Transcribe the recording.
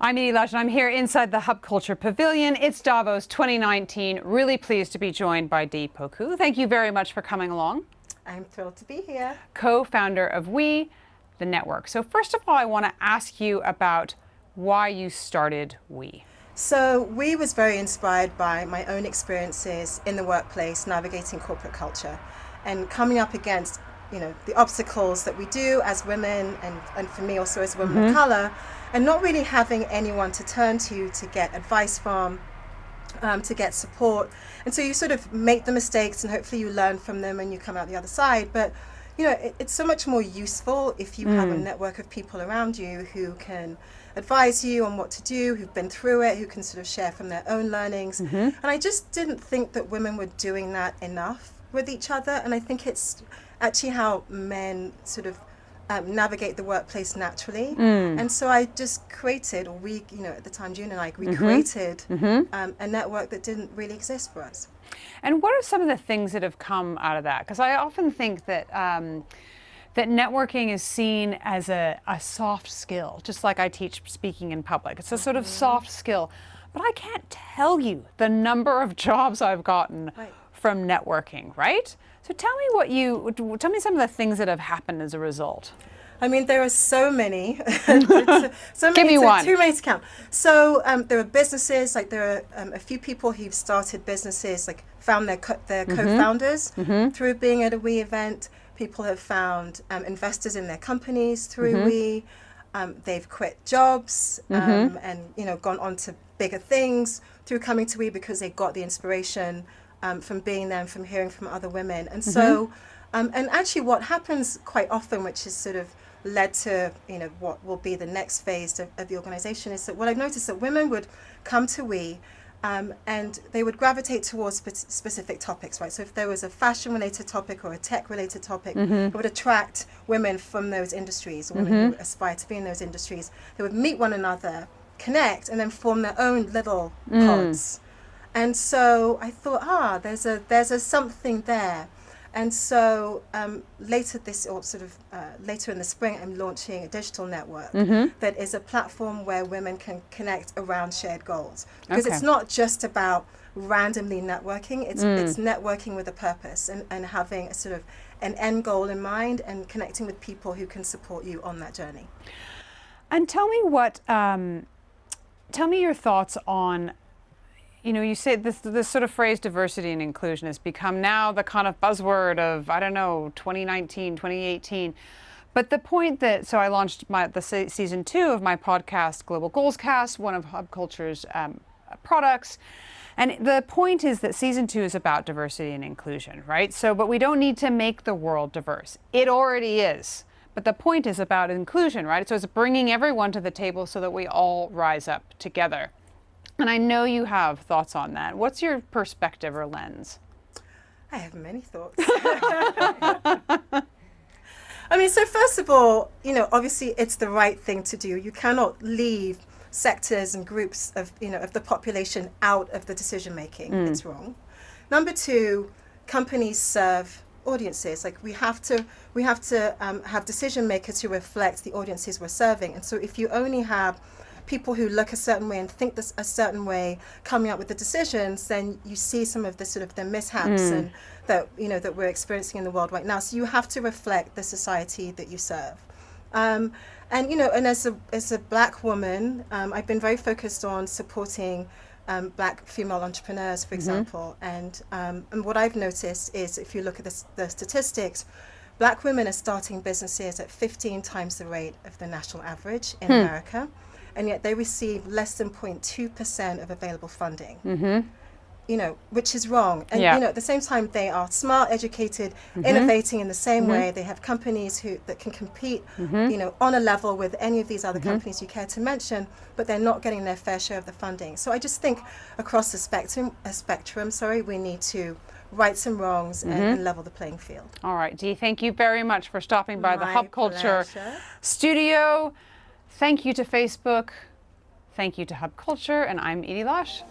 I'm Edie Lush, and I'm here inside the Hub Culture Pavilion. It's Davos 2019. Really pleased to be joined by Dee Poku. Thank you very much for coming along. I'm thrilled to be here. Co-founder of WIE, the network. So first of all, I want to ask you about why you started WIE. So WIE was very inspired by my own experiences in the workplace, navigating corporate culture, and coming up against, the obstacles that we do as women, and for me also as a woman of color, and not really having anyone to turn to get advice from, to get support. And so you sort of make the mistakes and hopefully you learn from them and you come out the other side. But it's so much more useful if you have a network of people around you who can advise you on what to do, who've been through it, who can sort of share from their own learnings. And I just didn't think that women were doing that enough with each other. And I think it's actually how men sort of navigate the workplace naturally. And so I just created, or we, at the time, June and I, we created a network that didn't really exist for us. And what are some of the things that have come out of that? Because I often think that that networking is seen as a soft skill, just like I teach speaking in public. It's a sort of soft skill. But I can't tell you the number of jobs I've gotten from networking, right? So tell me some of the things that have happened as a result. I mean, there are so many. Give me one. Too many to count. So there are businesses, like there are a few people who've started businesses, like found their co-founders through being at a WIE event. People have found investors in their companies through WIE. They've quit jobs and gone on to bigger things through coming to WIE because they got the inspiration from being there and from hearing from other women. And so, and actually what happens quite often, which is sort of led to, what will be the next phase of the organization, is that what I've noticed that women would come to WIE and they would gravitate towards specific topics, right? So if there was a fashion-related topic or a tech-related topic, it would attract women from those industries, or women who aspire to be in those industries. They would meet one another, connect, and then form their own little pods. And so I thought, there's a something there. And so later in the spring, I'm launching a digital network that is a platform where women can connect around shared goals. Because it's not just about randomly networking, it's networking with a purpose and having a sort of an end goal in mind and connecting with people who can support you on that journey. And tell me your thoughts on, you say this sort of phrase diversity and inclusion has become now the kind of buzzword of, 2019, 2018. But the point that, so I launched season 2 of my podcast, Global Goals Cast, one of Hub Culture's products. And the point is that season 2 is about diversity and inclusion, right? So, but we don't need to make the world diverse. It already is. But the point is about inclusion, right? So it's bringing everyone to the table so that we all rise up together. And I know you have thoughts on that. What's your perspective or lens? I have many thoughts. I mean, so first of all, obviously it's the right thing to do. You cannot leave sectors and groups of the population out of the decision making. It's wrong. Number 2, companies serve audiences. Like we have to have decision makers who reflect the audiences we're serving. And so if you only have people who look a certain way and think this a certain way coming up with the decisions, then you see some of the sort of the mishaps and that we're experiencing in the world right now. So you have to reflect the society that you serve. And as a Black woman, I've been very focused on supporting Black female entrepreneurs, for example. And what I've noticed is, if you look at the statistics, Black women are starting businesses at 15 times the rate of the national average in America. And yet they receive less than 0.2% of available funding, which is wrong. And at the same time, they are smart, educated, innovating in the same way. They have companies that can compete, on a level with any of these other companies you care to mention, but they're not getting their fair share of the funding. So I just think across the spectrum, we need to right some wrongs and level the playing field. All right, Dee, thank you very much for stopping by the Hub Culture studio. Thank you to Facebook. Thank you to Hub Culture, and I'm Edie Lush.